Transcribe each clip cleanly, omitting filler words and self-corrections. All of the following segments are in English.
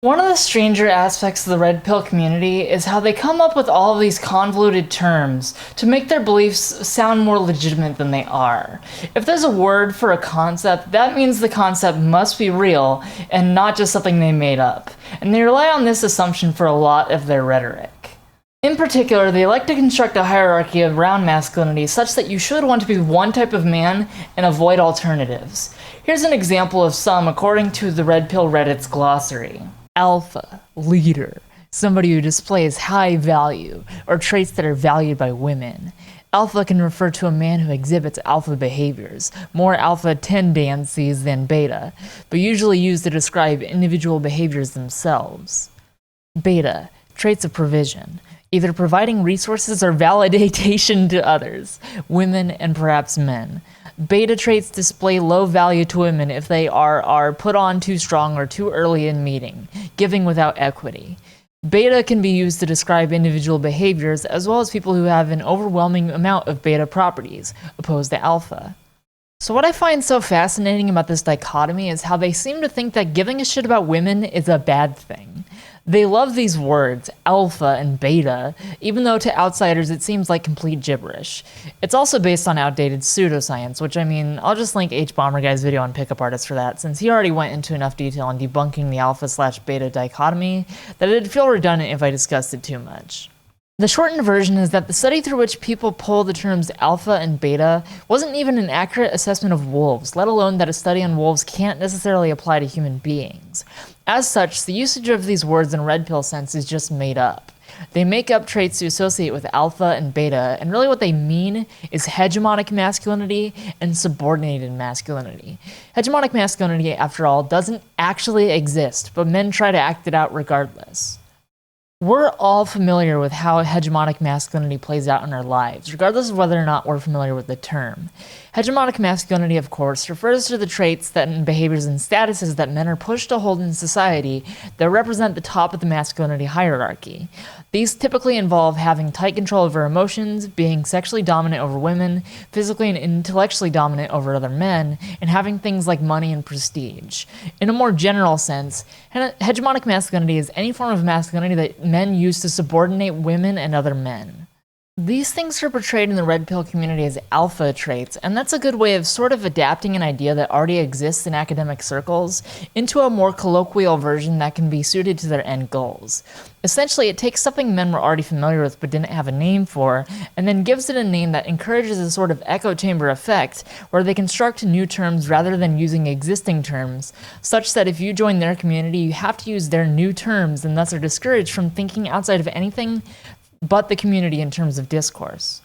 One of the stranger aspects of the red pill community is how they come up with all of these convoluted terms to make their beliefs sound more legitimate than they are. If there's a word for a concept, that means the concept must be real and not just something they made up, and they rely on this assumption for a lot of their rhetoric. In particular, they like to construct a hierarchy around masculinity such that you should want to be one type of man and avoid alternatives. Here's an example of some according to the Red Pill Reddit's glossary. Alpha, leader, somebody who displays high value or traits that are valued by women. Alpha can refer to a man who exhibits alpha behaviors, more alpha tendencies than beta, but usually used to describe individual behaviors themselves. Beta, traits of provision, either providing resources or validation to others, women and perhaps men. Beta traits display low value to women if they are put on too strong or too early in meeting, giving without equity. Beta can be used to describe individual behaviors as well as people who have an overwhelming amount of beta properties, opposed to alpha. So what I find so fascinating about this dichotomy is how they seem to think that giving a shit about women is a bad thing. They love these words, alpha and beta, even though to outsiders it seems like complete gibberish. It's also based on outdated pseudoscience, which I'll just link Hbomberguy's video on Pickup Artists for that, since he already went into enough detail on debunking the alpha/beta dichotomy that it'd feel redundant if I discussed it too much. The shortened version is that the study through which people pull the terms alpha and beta wasn't even an accurate assessment of wolves, let alone that a study on wolves can't necessarily apply to human beings. As such, the usage of these words in red pill sense is just made up. They make up traits to associate with alpha and beta, and really what they mean is hegemonic masculinity and subordinated masculinity. Hegemonic masculinity, after all, doesn't actually exist, but men try to act it out regardless. We're all familiar with how hegemonic masculinity plays out in our lives, regardless of whether or not we're familiar with the term. Hegemonic masculinity, of course, refers to the traits and behaviors and statuses that men are pushed to hold in society that represent the top of the masculinity hierarchy. These typically involve having tight control over emotions, being sexually dominant over women, physically and intellectually dominant over other men, and having things like money and prestige. In a more general sense, hegemonic masculinity is any form of masculinity that men use to subordinate women and other men. These things are portrayed in the red pill community as alpha traits, and that's a good way of sort of adapting an idea that already exists in academic circles into a more colloquial version that can be suited to their end goals. Essentially, it takes something men were already familiar with but didn't have a name for, and then gives it a name that encourages a sort of echo chamber effect where they construct new terms rather than using existing terms, such that if you join their community, you have to use their new terms and thus are discouraged from thinking outside of anything but the community in terms of discourse.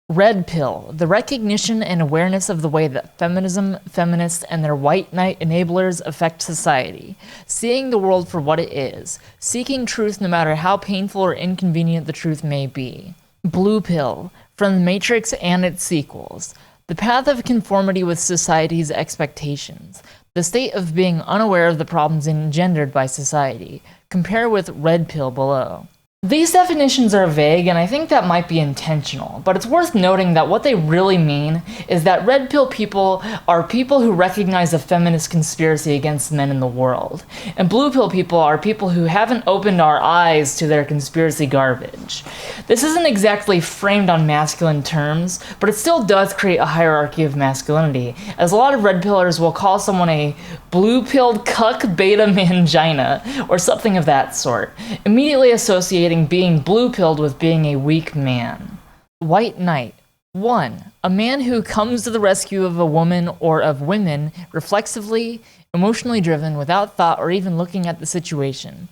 Red pill, the recognition and awareness of the way that feminism, feminists, and their white knight enablers affect society, seeing the world for what it is, seeking truth no matter how painful or inconvenient the truth may be. Blue pill, from The Matrix and its sequels, the path of conformity with society's expectations, the state of being unaware of the problems engendered by society. Compare with red pill below. These definitions are vague, and I think that might be intentional, but it's worth noting that what they really mean is that red pill people are people who recognize a feminist conspiracy against men in the world, and blue pill people are people who haven't opened our eyes to their conspiracy garbage. This isn't exactly framed on masculine terms, but it still does create a hierarchy of masculinity, as a lot of red pillers will call someone a blue-pilled cuck beta mangina, or something of that sort, immediately associating being blue-pilled with being a weak man. White knight. 1. A man who comes to the rescue of a woman or of women reflexively, emotionally driven, without thought or even looking at the situation.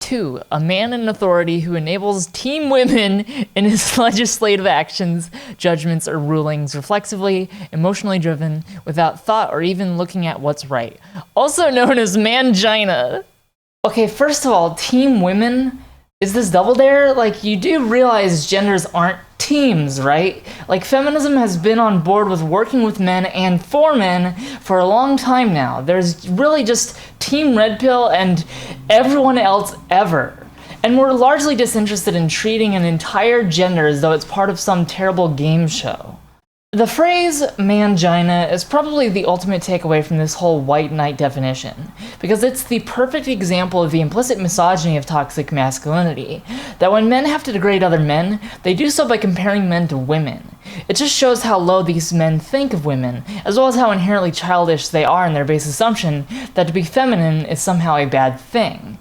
2. A man in authority who enables team women in his legislative actions, judgments, or rulings reflexively, emotionally driven, without thought or even looking at what's right. Also known as mangina. Okay, first of all, team women? Is this double dare? Like, you do realize genders aren't teams, right? Like, feminism has been on board with working with men and for men for a long time now. There's really just Team Red Pill and everyone else ever. And we're largely disinterested in treating an entire gender as though it's part of some terrible game show. The phrase mangina is probably the ultimate takeaway from this whole white knight definition, because it's the perfect example of the implicit misogyny of toxic masculinity, that when men have to degrade other men, they do so by comparing men to women. It just shows how low these men think of women, as well as how inherently childish they are in their base assumption that to be feminine is somehow a bad thing.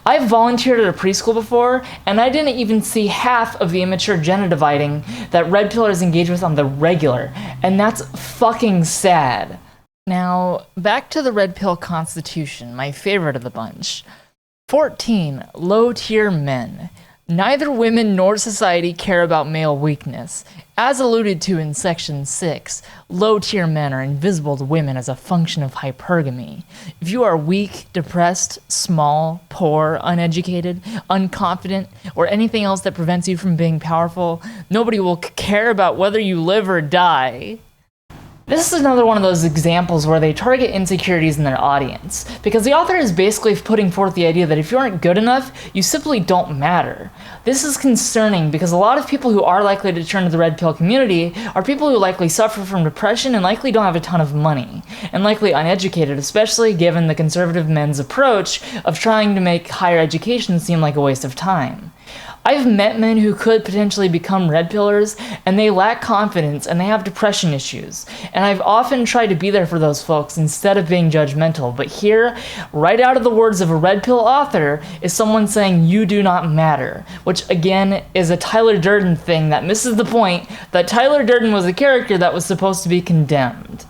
I've volunteered at a preschool before, and I didn't even see half of the immature gender dividing that red pillers engage with on the regular, and that's fucking sad. Now, back to the red pill constitution, my favorite of the bunch. 14. Low-tier men. Neither women nor society care about male weakness. As alluded to in section 6, low-tier men are invisible to women as a function of hypergamy. If you are weak, depressed, small, poor, uneducated, unconfident, or anything else that prevents you from being powerful, nobody will care about whether you live or die. This is another one of those examples where they target insecurities in their audience, because the author is basically putting forth the idea that if you aren't good enough, you simply don't matter. This is concerning because a lot of people who are likely to turn to the red pill community are people who likely suffer from depression and likely don't have a ton of money, and likely uneducated, especially given the conservative men's approach of trying to make higher education seem like a waste of time. I've met men who could potentially become red pillers, and they lack confidence and they have depression issues. And I've often tried to be there for those folks instead of being judgmental. But here, right out of the words of a red pill author, is someone saying you do not matter, which again is a Tyler Durden thing that misses the point that Tyler Durden was a character that was supposed to be condemned.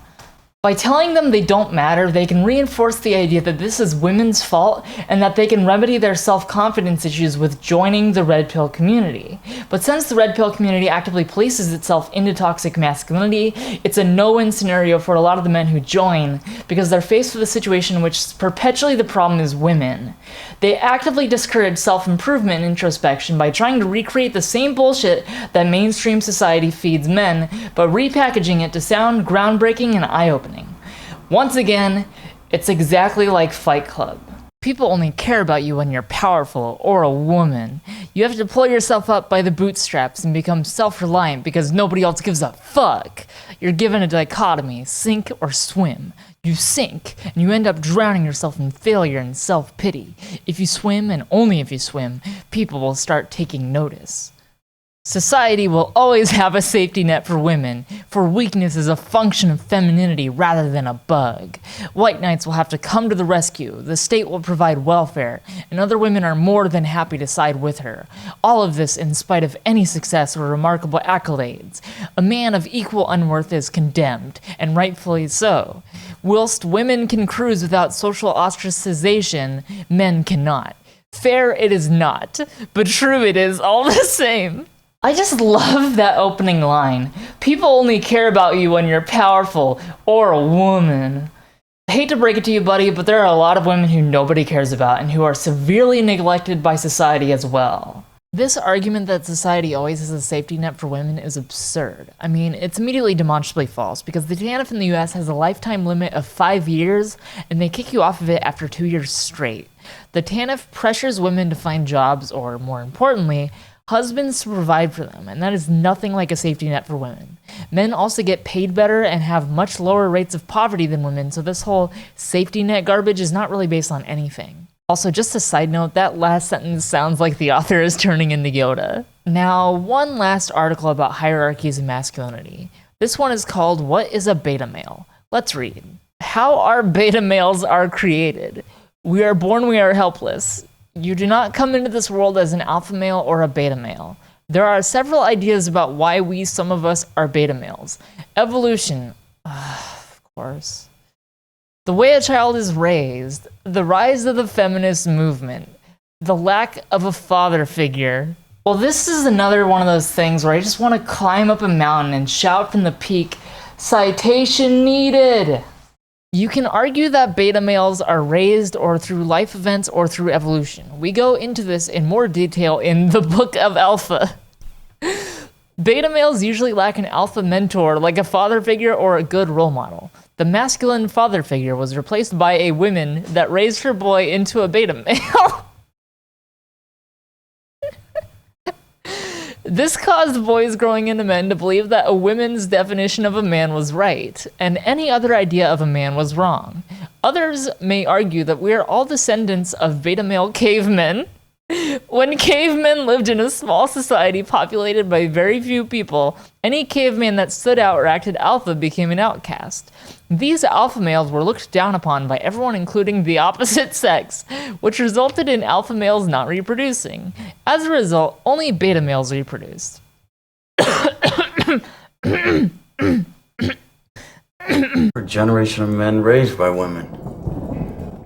By telling them they don't matter, they can reinforce the idea that this is women's fault and that they can remedy their self-confidence issues with joining the red pill community. But since the red pill community actively places itself into toxic masculinity, it's a no-win scenario for a lot of the men who join because they're faced with a situation in which perpetually the problem is women. They actively discourage self-improvement and introspection by trying to recreate the same bullshit that mainstream society feeds men, but repackaging it to sound groundbreaking and eye-opening. Once again, it's exactly like Fight Club. People only care about you when you're powerful or a woman. You have to pull yourself up by the bootstraps and become self-reliant because nobody else gives a fuck. You're given a dichotomy, sink or swim. You sink, and you end up drowning yourself in failure and self-pity. If you swim, and only if you swim, people will start taking notice. Society will always have a safety net for women, for weakness is a function of femininity rather than a bug. White knights will have to come to the rescue, the state will provide welfare, and other women are more than happy to side with her. All of this in spite of any success or remarkable accolades. A man of equal unworth is condemned, and rightfully so. Whilst women can cruise without social ostracization, men cannot. Fair it is not, but true it is all the same. I just love that opening line. People only care about you when you're powerful or a woman. I hate to break it to you, buddy, but there are a lot of women who nobody cares about and who are severely neglected by society as well. This argument that society always has a safety net for women is absurd. I mean, it's immediately demonstrably false because the TANF in the US has a lifetime limit of 5 years and they kick you off of it after 2 years straight. The TANF pressures women to find jobs or, more importantly, husbands to provide for them, and that is nothing like a safety net for women. Men also get paid better and have much lower rates of poverty than women, so this whole safety net garbage is not really based on anything. Also, just a side note, that last sentence sounds like the author is turning into Yoda. Now, one last article about hierarchies of masculinity. This one is called What is a Beta Male? Let's read. How our beta males are created. We are born, we are helpless. You do not come into this world as an alpha male or a beta male. There are several ideas about why some of us are beta males. Evolution, of course. The way a child is raised, the rise of the feminist movement, the lack of a father figure. Well, this is another one of those things where I just want to climb up a mountain and shout from the peak, citation needed! You can argue that beta males are raised or through life events or through evolution. We go into this in more detail in the Book of Alpha. Beta males usually lack an alpha mentor like a father figure or a good role model. The masculine father figure was replaced by a woman that raised her boy into a beta male. This caused boys growing into men to believe that a woman's definition of a man was right, and any other idea of a man was wrong. Others may argue that we are all descendants of beta male cavemen. When cavemen lived in a small society populated by very few people, any caveman that stood out or acted alpha became an outcast. These alpha males were looked down upon by everyone, including the opposite sex, which resulted in alpha males not reproducing. As a result, only beta males reproduced. A generation of men raised by women.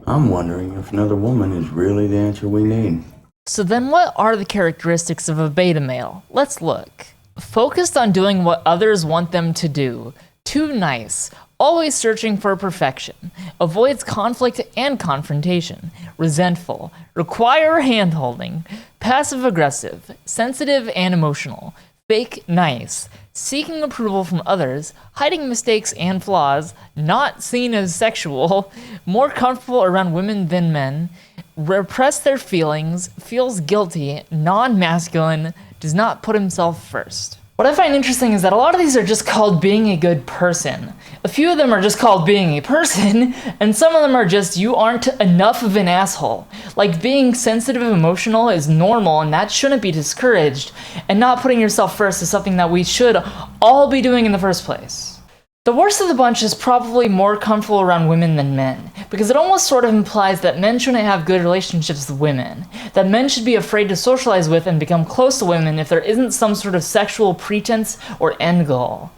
I'm wondering if another woman is really the answer we need. So then what are the characteristics of a beta male? Let's look. Focused on doing what others want them to do. Too nice. Always searching for perfection. Avoids conflict and confrontation. Resentful. Require hand-holding. Passive-aggressive. Sensitive and emotional. Fake nice. Seeking approval from others. Hiding mistakes and flaws. Not seen as sexual. More comfortable around women than men. Repress their feelings, feels guilty, non-masculine, does not put himself first. What I find interesting is that a lot of these are just called being a good person. A few of them are just called being a person, and some of them are just you aren't enough of an asshole. Like being sensitive and emotional is normal and that shouldn't be discouraged, and not putting yourself first is something that we should all be doing in the first place. The worst of the bunch is probably more comfortable around women than men, because it almost sort of implies that men shouldn't have good relationships with women, that men should be afraid to socialize with and become close to women if there isn't some sort of sexual pretense or end goal.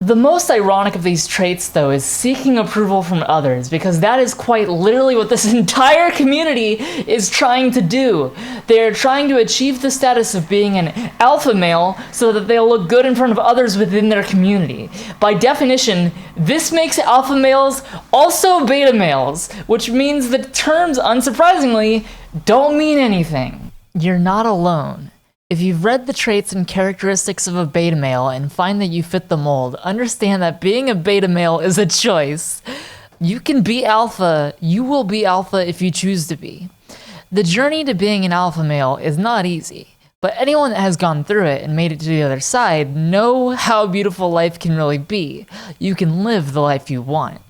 The most ironic of these traits, though, is seeking approval from others, because that is quite literally what this entire community is trying to do. They're trying to achieve the status of being an alpha male so that they'll look good in front of others within their community. By definition, this makes alpha males also beta males, which means the terms, unsurprisingly, don't mean anything. You're not alone. If you've read the traits and characteristics of a beta male and find that you fit the mold, understand that being a beta male is a choice. You can be alpha, you will be alpha if you choose to be. The journey to being an alpha male is not easy, but anyone that has gone through it and made it to the other side know how beautiful life can really be. You can live the life you want.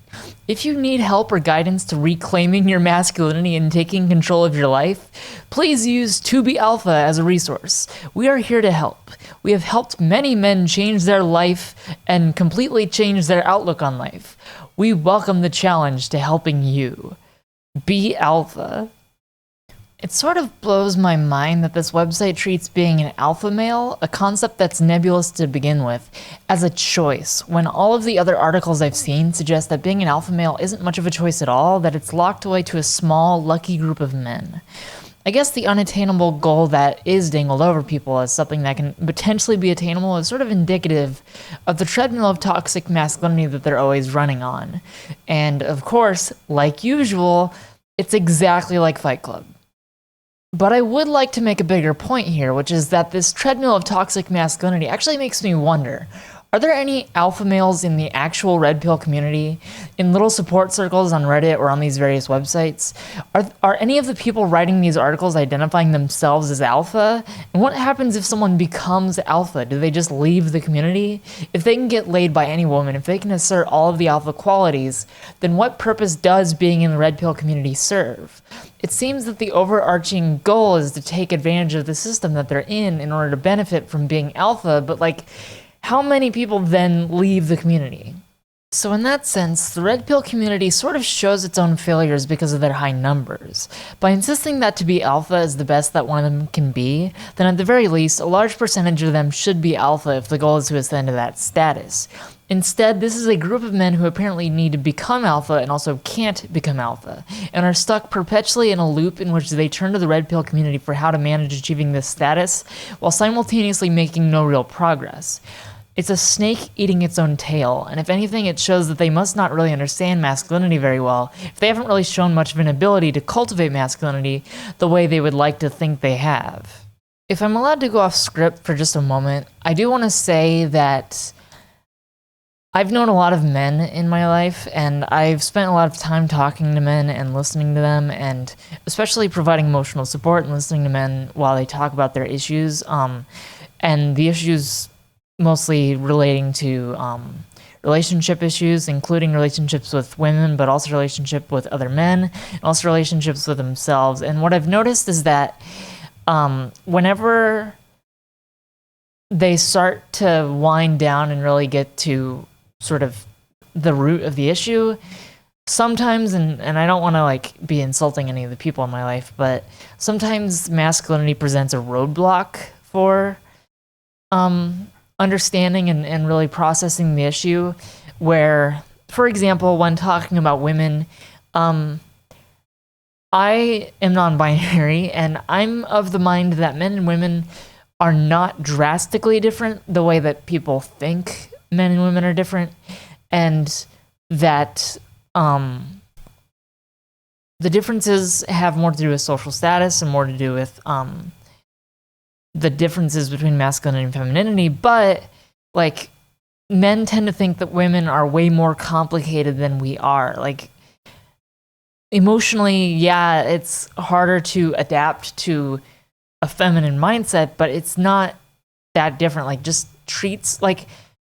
If you need help or guidance to reclaiming your masculinity and taking control of your life, please use To Be Alpha as a resource. We are here to help. We have helped many men change their life and completely change their outlook on life. We welcome the challenge to helping you. Be alpha. It sort of blows my mind that this website treats being an alpha male, a concept that's nebulous to begin with, as a choice, when all of the other articles I've seen suggest that being an alpha male isn't much of a choice at all, that it's locked away to a small, lucky group of men. I guess the unattainable goal that is dangled over people as something that can potentially be attainable is sort of indicative of the treadmill of toxic masculinity that they're always running on. And of course, like usual, it's exactly like Fight Club. But I would like to make a bigger point here, which is that this treadmill of toxic masculinity actually makes me wonder, are there any alpha males in the actual red pill community, in little support circles on Reddit or on these various websites? Are any of the people writing these articles identifying themselves as alpha? And what happens if someone becomes alpha? Do they just leave the community? If they can get laid by any woman, if they can assert all of the alpha qualities, then what purpose does being in the red pill community serve? It seems that the overarching goal is to take advantage of the system that they're in order to benefit from being alpha, but how many people then leave the community? So in that sense, the red pill community sort of shows its own failures because of their high numbers. By insisting that to be alpha is the best that one of them can be, then at the very least, a large percentage of them should be alpha if the goal is to ascend to that status. Instead, this is a group of men who apparently need to become alpha and also can't become alpha, and are stuck perpetually in a loop in which they turn to the red pill community for how to manage achieving this status, while simultaneously making no real progress. It's a snake eating its own tail, and if anything, it shows that they must not really understand masculinity very well, if they haven't really shown much of an ability to cultivate masculinity the way they would like to think they have. If I'm allowed to go off script for just a moment, I do want to say that I've known a lot of men in my life, and I've spent a lot of time talking to men and listening to them, and especially providing emotional support and listening to men while they talk about their issues. and the issues mostly relating to relationship issues, including relationships with women, but also relationship with other men, and also relationships with themselves. And what I've noticed is that whenever they start to wind down and really get to sort of the root of the issue, sometimes, and I don't want to like be insulting any of the people in my life, but sometimes masculinity presents a roadblock for understanding and really processing the issue, where, for example, when talking about women, I am non-binary, and I'm of the mind that men and women are not drastically different the way that people think men and women are different, and that the differences have more to do with social status and more to do with the differences between masculinity and femininity. But like, men tend to think that women are way more complicated than we are. Like, emotionally, yeah, it's harder to adapt to a feminine mindset, but it's not that different. Like,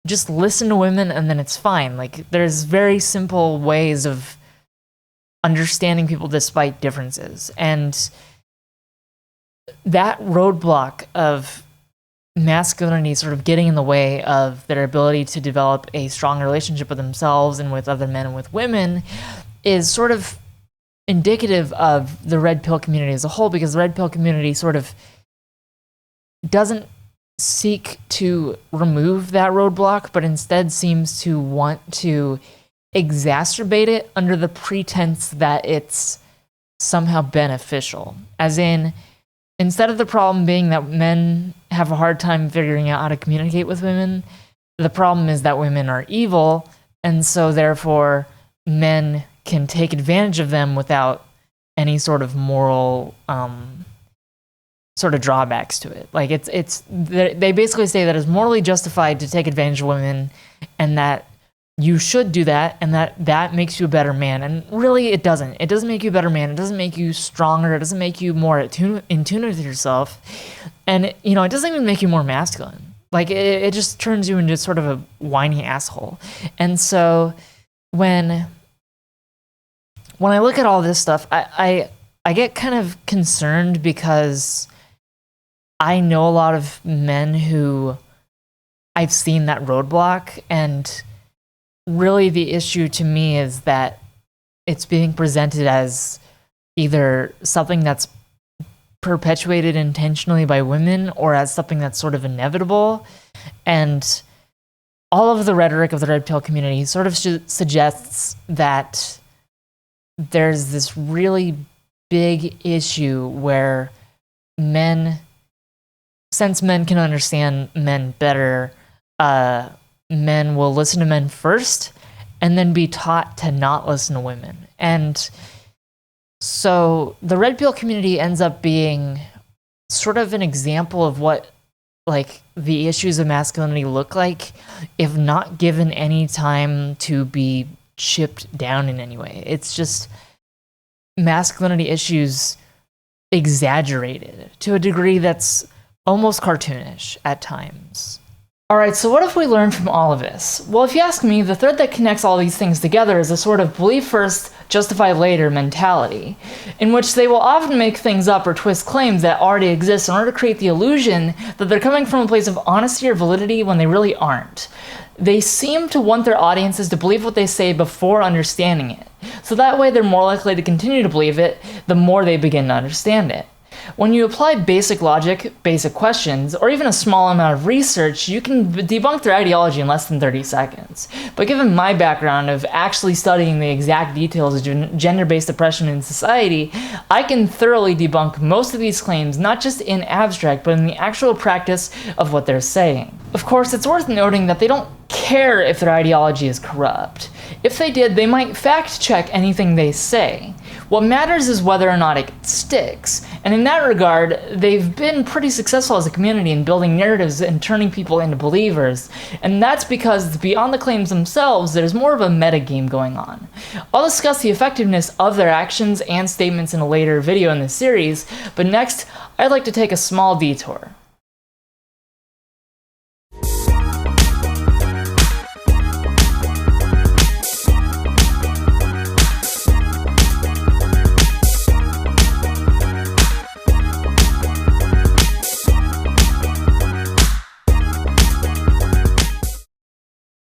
just listen to women and then it's fine. Like, there's very simple ways of understanding people despite differences. And that roadblock of masculinity sort of getting in the way of their ability to develop a strong relationship with themselves and with other men and with women is sort of indicative of the red pill community as a whole, because the red pill community sort of doesn't seek to remove that roadblock, but instead seems to want to exacerbate it under the pretense that it's somehow beneficial. As in, instead of the problem being that men have a hard time figuring out how to communicate with women, the problem is that women are evil, and so therefore men can take advantage of them without any sort of moral sort of drawbacks to it. Like, they basically say that it's morally justified to take advantage of women, and that you should do that, and that makes you a better man. And really, it doesn't. It doesn't make you a better man. It doesn't make you stronger. It doesn't make you more in tune with yourself. And, it doesn't even make you more masculine. Like, it just turns you into sort of a whiny asshole. And so when I look at all this stuff, I get kind of concerned, because I know a lot of men who I've seen that roadblock, and really the issue to me is that it's being presented as either something that's perpetuated intentionally by women or as something that's sort of inevitable. And all of the rhetoric of the red pill community sort of suggests that there's this really big issue where since men can understand men better, men will listen to men first and then be taught to not listen to women. And so the red pill community ends up being sort of an example of what like the issues of masculinity look like if not given any time to be chipped down in any way. It's just masculinity issues exaggerated to a degree that's almost cartoonish at times. Alright, so what have we learned from all of this? Well, if you ask me, the thread that connects all these things together is a sort of believe first, justify later mentality, in which they will often make things up or twist claims that already exist in order to create the illusion that they're coming from a place of honesty or validity when they really aren't. They seem to want their audiences to believe what they say before understanding it, so that way they're more likely to continue to believe it the more they begin to understand it. When you apply basic logic, basic questions, or even a small amount of research, you can debunk their ideology in less than 30 seconds. But given my background of actually studying the exact details of gender-based oppression in society, I can thoroughly debunk most of these claims, not just in abstract, but in the actual practice of what they're saying. Of course, it's worth noting that they don't care if their ideology is corrupt. If they did, they might fact-check anything they say. What matters is whether or not it sticks, and in that regard, they've been pretty successful as a community in building narratives and turning people into believers, and that's because beyond the claims themselves, there's more of a metagame going on. I'll discuss the effectiveness of their actions and statements in a later video in this series, but next, I'd like to take a small detour.